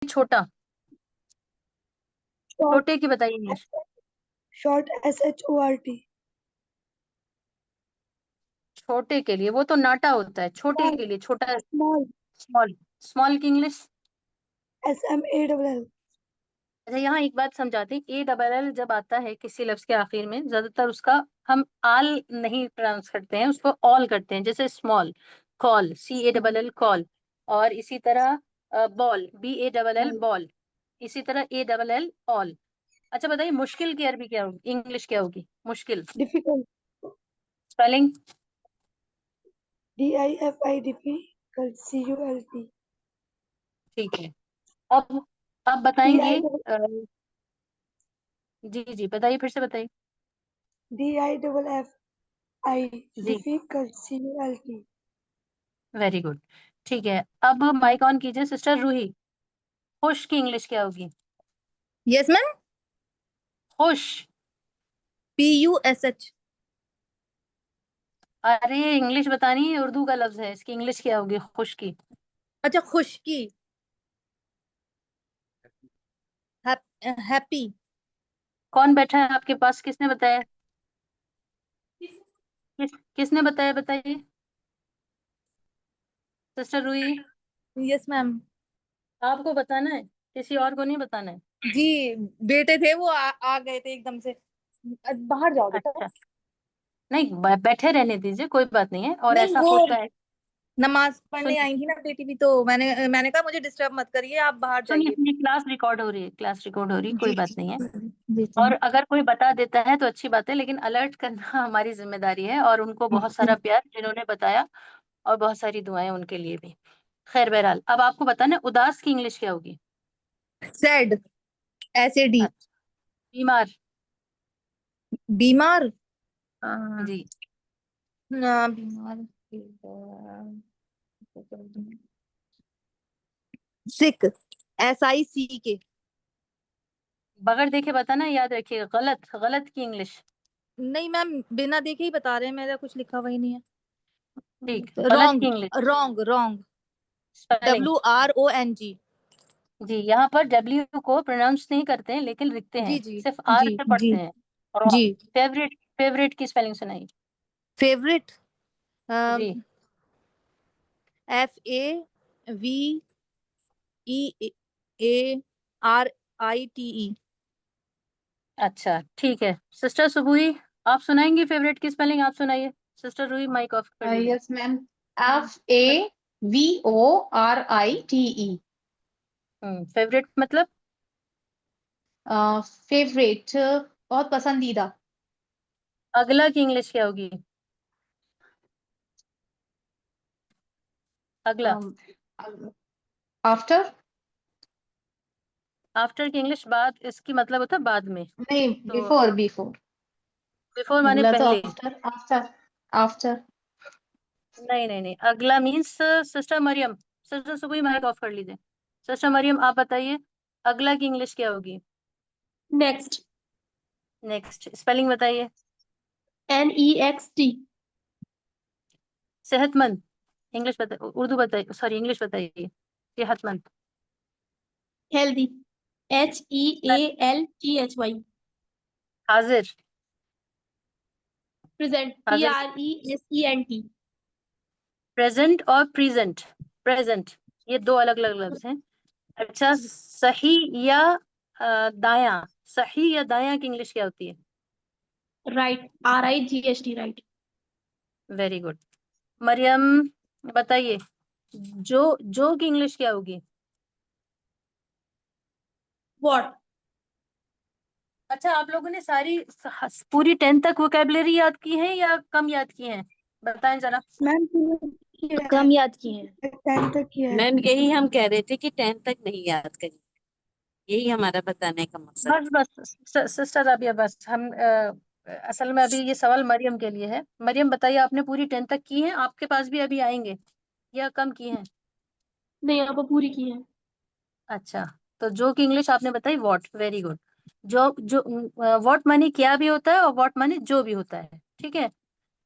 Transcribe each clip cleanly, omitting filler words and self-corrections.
छोटा, शॉर्ट छोटे की बताइए इंग्लिश। Short SHORT। छोटे के लिए वो तो नाटा होता है, छोटे स्मॉल के लिए छोटा। स्मॉल स्मॉल, स्मॉल की इंग्लिश। SMALL। अच्छा यहाँ एक बात समझाते हैं, ए डबल एल जब आता है किसी लफ्ज के आखिर में ज्यादातर उसका हम आल नहीं प्रोनाउंस करते हैं, उसको ऑल करते हैं। जैसे स्मॉल, कॉल, CALL कॉल। और इसी तरह बॉल, BALL बॉल। इसी तरह ALL ऑल। अच्छा बताइए मुश्किल की अरबी क्या होगी, इंग्लिश क्या होगी मुश्किल? Difficult spelling? DIFICULT। ठीक है। अब डी बताएंगे आई जी जी बताइए, फिर से बताइए। DIFFI जी, डिफिकल्ट। Very good. ठीक है, अब माइक ऑन कीजिए सिस्टर रूही। खुश की इंग्लिश क्या होगी? Yes ma'am. खुश। PUSH। अरे इंग्लिश बतानी है, उर्दू का लफ्ज है, इसकी इंग्लिश क्या होगी खुश की? अच्छा, खुशकी। हैप्पी। कौन बैठा है आपके पास, किसने बताया? किसने बताया बताइए, सिस्टर रूही। Yes ma'am. आपको बताना है, किसी और को नहीं बताना है। जी, बेटे थे वो आ गए थे एकदम से। बाहर जाओ बेटा। अच्छा, नहीं बैठे रहने दीजिए, कोई बात नहीं है, और नहीं, ऐसा वो होता है। नमाज पढ़ने सुनिए, आई थी ना बेटी भी, तो मैंने कहा मुझे डिस्टर्ब मत करिए, आप बाहर सुनिए जाइए। सुनिए, क्लास रिकॉर्ड हो रही है, क्लास रिकॉर्ड हो रही है, कोई जी बात नहीं है। जी और जी। अगर कोई बता देता है तो अच्छी बात है, लेकिन अलर्ट करना हमारी जिम्मेदारी है, और उनको बहुत सारा प्यार जिन्होंने बताया, और बहुत सारी दुआएं उनके लिए भी। खैर बहरहाल, अब आपको बताना है उदास की इंग्लिश क्या होगी? सैड। SAD। अच्छा, बीमार। बीमार। जी, बीमार। सिक। SICK। बगैर देखे बताना, याद रखिएगा, गलत, गलत की इंग्लिश। नहीं मैम, बिना देखे ही बता रहे हैं, मेरा कुछ लिखा हुआ ही नहीं है। ठीक, गलत की wrong. English. Wrong wrong. Spelling? WRONG। जी, यहाँ पर W को प्रोनाउंस नहीं करते हैं लेकिन लिखते जी हैं, जी सिर्फ R जी से जी पढ़ते हैं। जी। रॉन्ग। फेवरेट, फेवरेट की स्पेलिंग सुनाइए। फेवरेट। जी, FAVEARITE। अच्छा ठीक है। सिस्टर सुबुही, आप सुनाएंगी फेवरेट की स्पेलिंग? आप सुनाइए। सिस्टर रूही माइक ऑफ कर लीजिए। Yes ma'am. FAVORITE। फेवरेट मतलब? फेवरेट, बहुत पसंदीदा। अगला की इंग्लिश क्या होगी? अगला। आफ्टर। आफ्टर की इंग्लिश बाद, इसकी मतलब होता है बाद में। नहीं, तो बिफोर बिफोर। बिफोर माने अगला तो पहले। After after after. नहीं नहीं नहीं, अगला means sister Maryam. Sister Subuhi mic off कर लीजिए। सिस्टर मरियम आप बताइए, अगला की इंग्लिश क्या होगी? नेक्स्ट। नेक्स्ट, स्पेलिंग बताइए। NEXT। सेहतमंद, इंग्लिश बताइए, उर्दू बताइए, सॉरी इंग्लिश बताइए। सेहतमंद। हेल्दी। HEALTHY। हाजिर। प्रेजेंट। हाजिर। PRESENT। प्रेजेंट और प्रेजेंट, प्रेजेंट, ये दो अलग अलग लफ्ज हैं। अच्छा, सही या दायां, सही या दायां की इंग्लिश क्या होती है? Right. RIGHT right. Very good. Maryam बताइए, जो की इंग्लिश क्या होगी? व्हाट। अच्छा, आप लोगों ने सारी पूरी 10th तक वोकेबलरी याद की है या कम याद की है, बताएं जरा। मैम किया है, कम याद किए हैं। 10 तक किया है। मैम यही हम कह रहे थे कि 10th तक नहीं याद करें, यही हमारा बताने का मकसद बस बस सिस्टर अभी बस हम असल में अभी ये सवाल मरियम के लिए है। मरियम बताइए, आपने पूरी 10th तक की है, आपके पास भी अभी आएंगे, या कम की हैं? नहीं, आप पूरी की है। अच्छा, तो जो की इंग्लिश आपने बताई वॉट, वेरी गुड। जो वॉट माने क्या भी होता है, और वॉट माने जो भी होता है, ठीक है।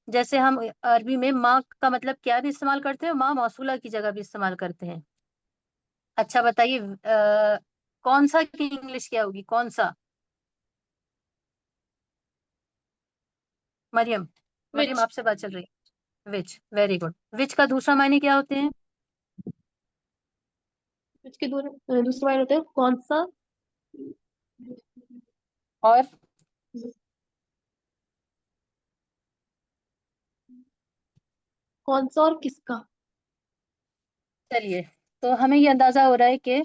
जैसे हम अरबी में माँ का मतलब क्या भी इस्तेमाल करते हैं, माँ मौसूला की जगह भी इस्तेमाल करते हैं। अच्छा बताइए, कौन सा की इंग्लिश क्या होगी, कौन सा? मरियम, मरियम Which? आपसे बात चल रही है। विच, वेरी गुड। विच का दूसरा मायने क्या होते हैं? Which के दूसरे मायने होते हैं कौन सा? और कौन सा और किसका? चलिए, तो हमें ये अंदाजा हो रहा है कि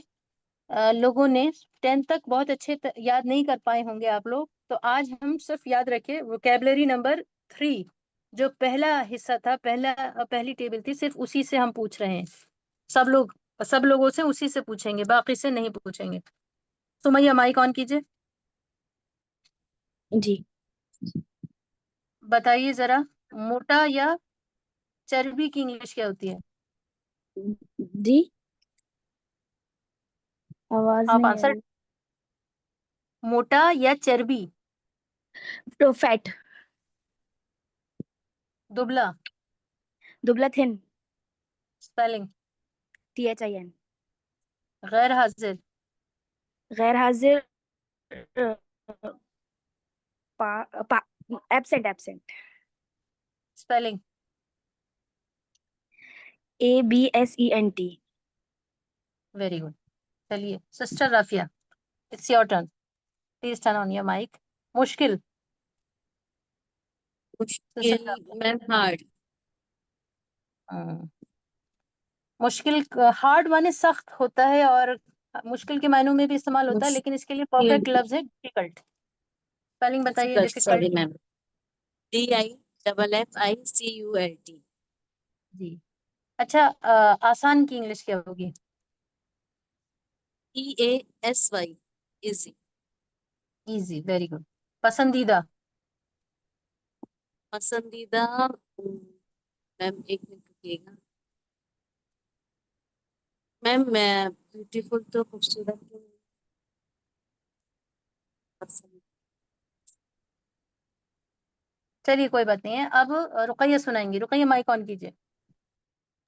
लोगों ने 10th तक बहुत अच्छे याद नहीं कर पाए होंगे आप लोग, तो आज हम सिर्फ याद रखें वोकेबलरी नंबर 3, जो पहला हिस्सा था, पहली टेबल थी, सिर्फ उसी से हम पूछ रहे हैं। सब लोग, सब लोगों से उसी से पूछेंगे, बाकी से नहीं पूछेंगे। सुमैया माइक ऑन कीजिए। जी। बताइए जरा, मोटा या चर्बी की इंग्लिश क्या होती है? जी, आवाज आप नहीं आ आंसर, रही। मोटा या चर्बी? तो फैट, दुबला? दुबला, थिन, स्पेलिंग? THIN। गैर हाजिर? गैर हाजिर, absent, absent. Spelling? ABSENT। Very good. चलिए sister Rafia, it's your turn, please turn on your mic. मुश्किल? सिस्टर मुश्किल राफिया। Ma'am, hard. मुश्किल, हार्ड माने सख्त होता है, और मुश्किल के मायनों में भी इस्तेमाल होता है, लेकिन इसके लिए परफेक्ट मुश्किल, लफ्ज है डिफिकल्ट। स्पेलिंग बताइए difficult, sorry difficult. Ma'am. DIFFICULT। जी। अच्छा, आसान की इंग्लिश क्या होगी? EASY, easy. Easy, very good. पसंदीदा? पसंदीदा, मैम एक मिनट रुकिएगा। मैम मैं ब्यूटीफुल तो खूबसूरत तो पसंद। चलिए कोई बात नहीं है। अब रुकैया सुनाएंगी। रुकैया माइक ऑन कीजिए।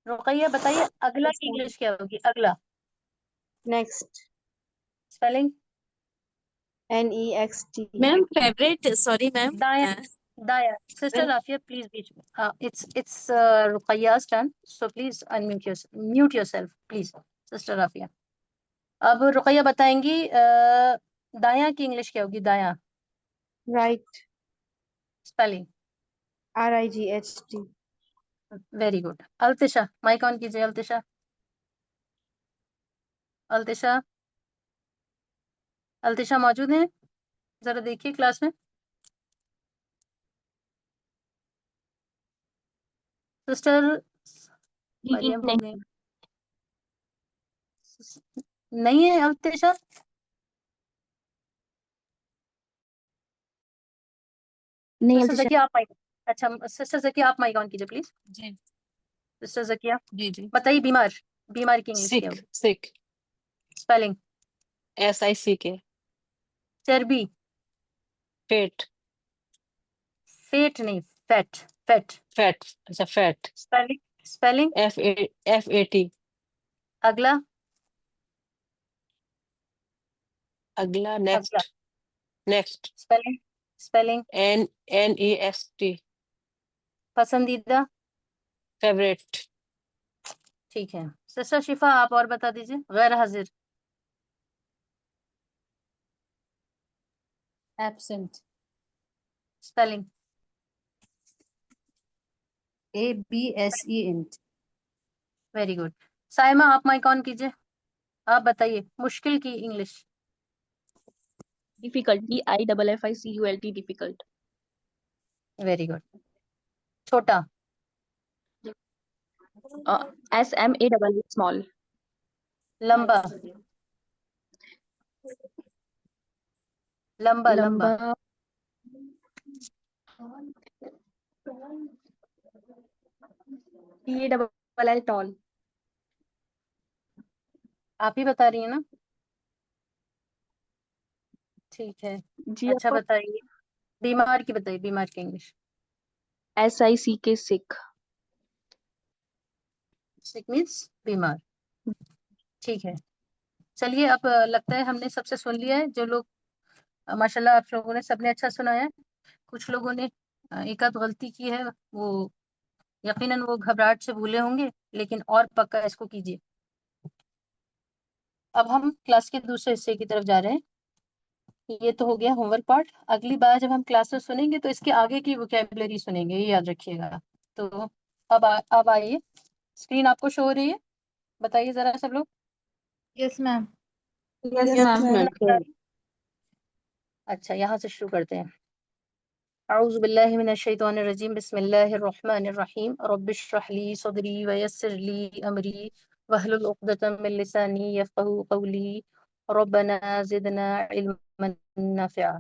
रुकैया बताइए, अगला Yes, की ma'am. इंग्लिश क्या होगी, अगला? Next. Spelling? NEXT. Ma'am favourite, sorry ma'am. दाया, दाया। सिस्टर मैम राफिया प्लीज बीच में, इट्स रुकैया's turn, so please mute yourself please. Sister Rafia, अब रुकैया बताएंगी, दाया की इंग्लिश क्या होगी, दाया? Right. Spelling? RIGHT. Very good. Altisha mic on कीजिए। अल्तिशा, अल्तिशा, अल्तिशा मौजूद है? जरा देखिए क्लास में। सिस्टर जी मरियम हो नहीं। गई, नहीं है अल्तिशा? नहीं सिस्टर अल्तिशा। जकिया आप माइक, अच्छा सिस्टर जकिया आप माइक ऑन कीजिए प्लीज। जी सिस्टर जकिया जी जी। बताइए, बीमार, बीमार की इंग्लिश क्या सिक, होगी? सिक। स्पेलिंग? SICK। चर्बी? फेट, फेट नहीं, फैट, फैट। फैट, अच्छा फैट। स्पेलिंग? स्पेलिंग? FAT। अगला? अगला, अगला next, next. Spelling? Spelling? NEXT। पसंदीदा? फेवरेट। ठीक है। सिस्टर शिफा आप और बता दीजिए, गैर हाजिर? Absent. Spelling? ABSENT। Very good. Saima आप माइक ऑन कीजिए। आप बताइए मुश्किल की English. Difficult. DIFFICULT. Difficult. Very good. छोटा? SMALL. Small. लंबा? लंबा, लंबा? लंबा. TALL. Tall. आप ही बता रही है ना? ठीक है। जी अच्छा आपको. बताइए, बीमार की बताइए, बीमार की इंग्लिश। SICK. Sick. सिक मीन्स बीमार। ठीक है। चलिए अब लगता है हमने सबसे सुन लिया है। जो लोग माशाल्लाह आप लोगों ने सबने अच्छा सुना है। कुछ लोगों ने एक आध गलती की है, वो यकीनन वो घबराहट से भूले होंगे, लेकिन और पक्का इसको कीजिए। अब हम क्लास के दूसरे हिस्से की तरफ जा रहे हैं। ये तो हो गया होमवर्क पार्ट। अगली बार जब हम क्लास में सुनेंगे तो इसके आगे की वोकेबलरी सुनेंगे, ये याद रखिएगा। तो अब आइए, स्क्रीन आपको शो हो रही है, बताइए जरा सब लोग। Yes ma'am. Yes, Yes, ma'am. ma'am. अच्छा, यहाँ से शुरू करते हैं। अऊज़ु बिल्लाहि मिनश शैतानिर रजीम, बिस्मिल्लाहिर रहमानिर रहीम, रब्बिश्रह ली सदरी वयस्सिर ली अमरी वहलुल उक़दतम मिन लिसानी यफ़क़हू क़ौली रब्बना ज़िदना इल्मन नाफ़िआ।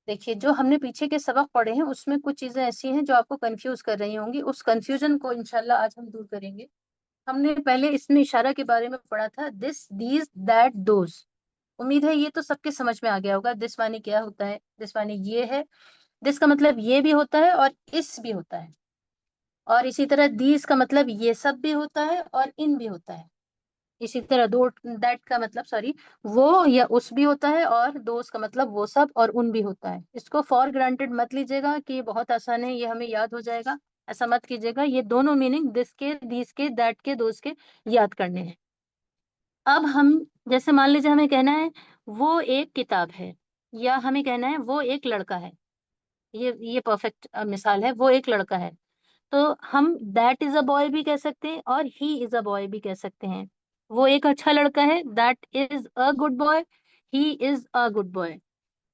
देखिए, जो हमने पीछे के सबक पढ़े हैं उसमें कुछ चीजें ऐसी हैं जो आपको कंफ्यूज कर रही होंगी। उस कंफ्यूजन को इंशाल्लाह आज हम दूर करेंगे। हमने पहले इसमें इशारा के बारे में पढ़ा था, दिस, दीज, दैट, दोज। उम्मीद है ये तो सबके समझ में आ गया होगा। दिस माने क्या होता है, दिस माने ये है, दिस का मतलब ये भी होता है और इस भी होता है। और इसी तरह दीज का मतलब ये सब भी होता है और इन भी होता है। इसी तरह दो, दैट का मतलब, सॉरी, वो या उस भी होता है, और दोस्त का मतलब वो सब और उन भी होता है। इसको फॉर ग्रांटेड मत लीजिएगा कि ये बहुत आसान है, ये हमें याद हो जाएगा। ऐसा मत कीजिएगा। ये दोनों मीनिंग, दिस के, दीज के, दैट के, दोस्त के, याद करने हैं। अब हम, जैसे मान लीजिए हमें कहना है वो एक किताब है, या हमें कहना है वो एक लड़का है। ये परफेक्ट मिसाल है, वो एक लड़का है। तो हम दैट इज अ बॉय भी कह सकते हैं और ही इज अ बॉय भी कह सकते हैं। वो एक अच्छा लड़का है, that is a good boy, he is a good boy.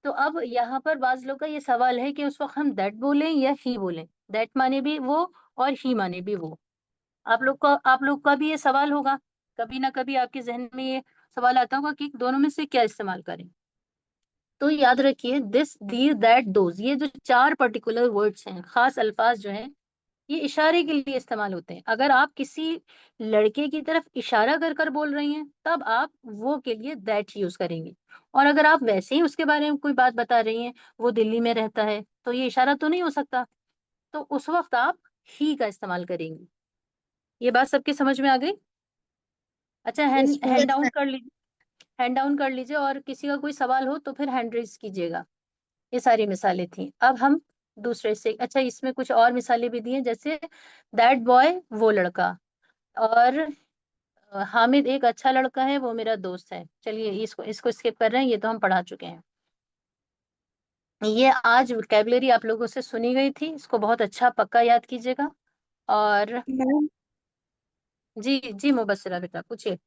तो अब यहाँ पर बाज लोग का ये सवाल है कि उस वक्त हम दैट बोलें या ही बोलें। दैट माने भी वो और ही माने भी वो। आप लोग का भी ये सवाल होगा, कभी ना कभी आपके जहन में ये सवाल आता होगा कि दोनों में से क्या इस्तेमाल करें। तो याद रखिए, दिस, दीज, दैट, दोज, ये जो चार पर्टिकुलर वर्ड्स हैं, खास अल्फाज जो हैं, ये इशारे के लिए इस्तेमाल होते हैं। अगर आप किसी लड़के की तरफ इशारा कर कर बोल रही हैं, तब आप वो के लिए दैट यूज करेंगे। और अगर आप वैसे ही उसके बारे में कोई बात बता रही हैं, वो दिल्ली में रहता है, तो ये इशारा तो नहीं हो सकता। तो उस वक्त आप ही का इस्तेमाल करेंगी। ये बात सबके समझ में आ गई? अच्छा, Yes, hand ma'am. Hand down कर लीजिए। हैंड डाउन कर लीजिए, और किसी का कोई सवाल हो तो फिर हैंड रेज कीजिएगा। ये सारी मिसालें थी। अब हम दूसरे से, अच्छा, इसमें कुछ और मिसालें भी दी हैं, जैसे दैट बॉय, वो लड़का, और हामिद एक अच्छा लड़का है, वो मेरा दोस्त है। चलिए इसको इसको स्किप कर रहे हैं, ये तो हम पढ़ा चुके हैं। ये आज वोकैबुलरी आप लोगों से सुनी गई थी, इसको बहुत अच्छा पक्का याद कीजिएगा। और मैम, जी जी मुबस्सिरा बेटा पूछिए।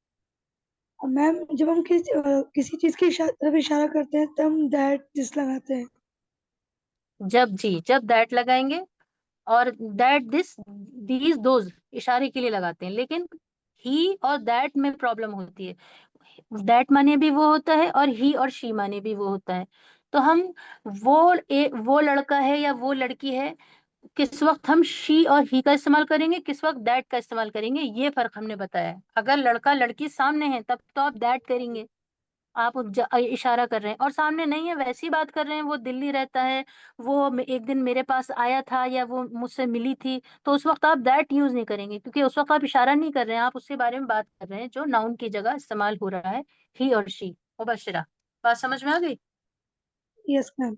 मैम जब हम किसी चीज की तरफ इशारा करते हैं तब हम दैट दिस लगाते हैं। जब दैट लगाएंगे, और दैट, दिस, दीज, दोज इशारे के लिए लगाते हैं, लेकिन ही और दैट में प्रॉब्लम होती है। दैट माने भी वो होता है और ही और शी माने भी वो होता है। तो हम वो लड़का है या वो लड़की है, किस वक्त हम शी और ही का इस्तेमाल करेंगे, किस वक्त दैट का इस्तेमाल करेंगे, ये फर्क हमने बताया है। अगर लड़का लड़की सामने है तब तो आप दैट करेंगे, आप इशारा कर रहे हैं। और सामने नहीं है, वैसी बात कर रहे हैं, वो दिल्ली रहता है, वो एक दिन मेरे पास आया था, या वो मुझसे मिली थी, तो उस वक्त आप दैट यूज नहीं करेंगे, क्योंकि उस वक्त आप इशारा नहीं कर रहे हैं, आप उसके बारे में बात कर रहे हैं जो नाउन की जगह इस्तेमाल हो रहा है, ही और शी। मुबशिरा, बात समझ में आ गई? Yes ma'am.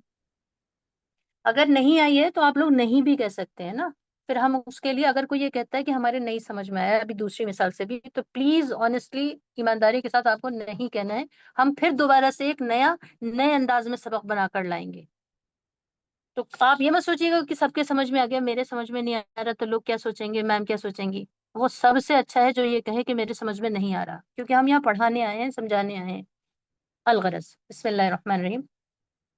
अगर नहीं आई है तो आप लोग नहीं भी कह सकते हैं ना। फिर हम उसके लिए, अगर कोई ये कहता है कि हमारे नहीं समझ में आया अभी दूसरी मिसाल से भी, तो प्लीज ऑनेस्टली, ईमानदारी के साथ आपको नहीं कहना है। हम फिर दोबारा से एक नए अंदाज में सबक बनाकर लाएंगे। तो आप ये मत सोचिएगा कि सबके समझ में आ गया, मेरे समझ में नहीं आ रहा तो लोग क्या सोचेंगे, मैम क्या सोचेंगी। वो सबसे अच्छा है जो ये कहे कि मेरे समझ में नहीं आ रहा, क्योंकि हम यहाँ पढ़ाने आए हैं, समझाने आए हैं। अलगरज, बिस्मिल्लाहिर्रहमानिर्रहीम।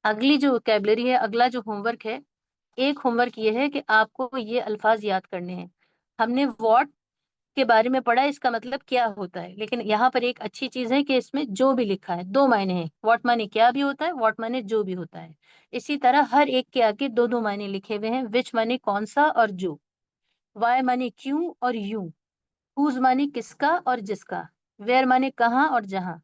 अगली जो वोकैबुलरी है, अगला जो होमवर्क है, एक होमवर्क ये है कि आपको ये अल्फाज याद करने हैं। हमने वॉट के बारे में पढ़ा, इसका मतलब क्या होता है, लेकिन यहाँ पर एक अच्छी चीज है कि इसमें जो भी लिखा है दो मायने हैं। वॉट माने क्या भी होता है, वॉट माने जो भी होता है। इसी तरह हर एक के आगे दो दो मायने लिखे हुए हैं। विच माने कौन सा और जो, वाई माने क्यों और यूं, हुज माने किसका और जिसका, वेयर माने कहाँ और जहाँ,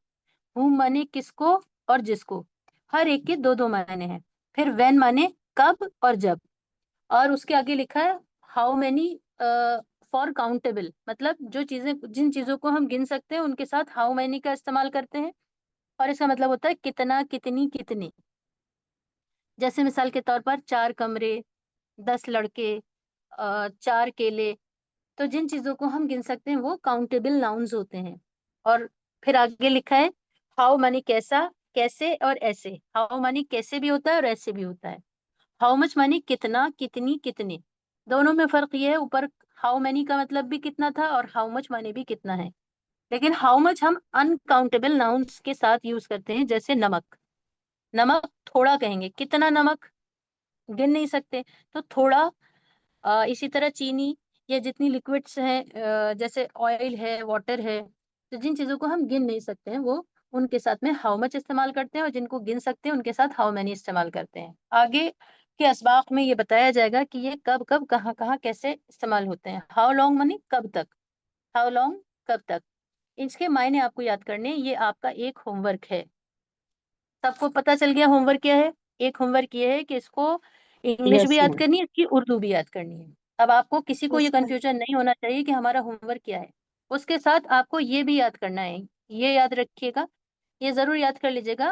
हुम माने किसको और जिसको। हर एक के दो दो मायने हैं। फिर व्हेन माने कब और जब, और उसके आगे लिखा है हाउ मेनी फॉर काउंटेबल, मतलब जिन चीजों को हम गिन सकते हैं उनके साथ हाउ मैनी का इस्तेमाल करते हैं। और इसका मतलब होता है कितना, कितनी, कितने। जैसे मिसाल के तौर पर 4 कमरे, 10 लड़के, 4 केले। तो जिन चीजों को हम गिन सकते हैं वो काउंटेबल नाउन्स होते हैं। और फिर आगे लिखा है हाउ मनी, कैसा, कैसे और ऐसे। हाउ मनी कैसे भी होता है और ऐसे भी होता है। हाउ मच मनी कितना, कितनी, कितने। दोनों में फर्क ये है, ऊपर हाउ मैनी का मतलब भी कितना था और हाउ मच मनी भी कितना है। लेकिन हाउ मच हम अनकाउंटेबल नाउन्स के साथ यूज करते हैं, जैसे नमक। नमक थोड़ा कहेंगे, कितना नमक गिन नहीं सकते, तो थोड़ा। इसी तरह चीनी, या जितनी लिक्विड्स हैं, जैसे ऑयल है, वाटर है, तो जिन चीजों को हम गिन नहीं सकते हैं वो उनके साथ में हाउ मच इस्तेमाल करते हैं, और जिनको गिन सकते हैं उनके साथ हाउ मैनी इस्तेमाल करते हैं। आगे के असबाक में ये बताया जाएगा कि ये कब कब कहाँ कहाँ कैसे इस्तेमाल होते हैं। हाउ लॉन्ग मनी कब तक, हाउ लॉन्ग कब तक। इसके मायने आपको याद करने हैं। ये आपका एक होमवर्क है। सबको पता चल गया होमवर्क क्या है? एक होमवर्क ये है कि इसको इंग्लिश भी यस याद मैम। करनी है, इसकी उर्दू भी याद करनी है। अब आपको किसी को ये यस मैम। कंफ्यूजन नहीं होना चाहिए कि हमारा होमवर्क क्या है। उसके साथ आपको ये भी याद करना है, ये याद रखिएगा, ये जरूर याद कर लीजिएगा।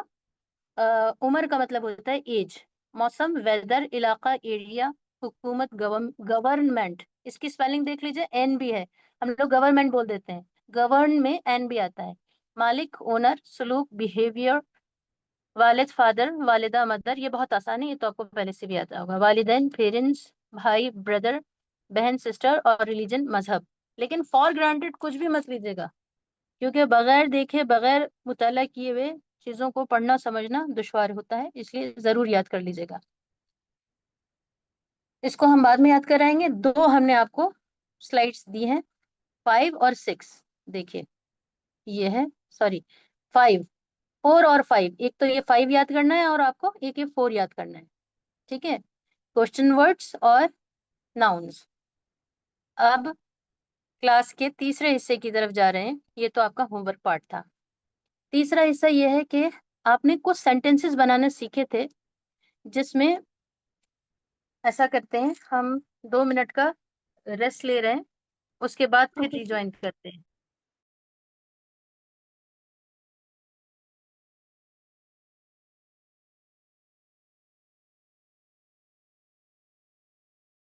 उम्र का मतलब होता है एज। मौसम, वेदर, इलाका, एरिया, हुकूमत, गवर्नमेंट। इसकी स्पेलिंग देख लीजिए, एन भी है। हम लोग गवर्नमेंट बोल देते हैं, गवर्न में एन भी आता है। मालिक, ओनर, सलूक, बिहेवियर। वालिद, फादर, वालिदा, मदर। ये बहुत आसान है, ये तो आपको पहले से भी आता होगा। वालिदैन, पेरेंट्स, भाई, ब्रदर, बहन, सिस्टर, और रिलीजन, मजहब। लेकिन फॉर ग्रांटेड कुछ भी मत लीजिएगा, क्योंकि बगैर देखे, बगैर मुताला किए हुए चीजों को पढ़ना समझना दुश्वार होता है, इसलिए जरूर याद कर लीजिएगा। इसको हम बाद में याद कराएंगे। दो हमने आपको स्लाइड्स दी हैं, 5 और 6। देखिए, ये है, सॉरी, 5, 4 और 5। एक तो ये 5 याद करना है और आपको एक ये 4 याद करना है। ठीक है, क्वेश्चन वर्ड्स और नाउन्स। अब क्लास के तीसरे हिस्से की तरफ जा रहे हैं। ये तो आपका होमवर्क पार्ट था। तीसरा हिस्सा ये है कि आपने कुछ सेंटेंसेस बनाने सीखे थे, जिसमें ऐसा करते हैं, हम 2 मिनट का रेस्ट ले रहे हैं, उसके बाद फिर ओके। रिज्वाइन करते हैं।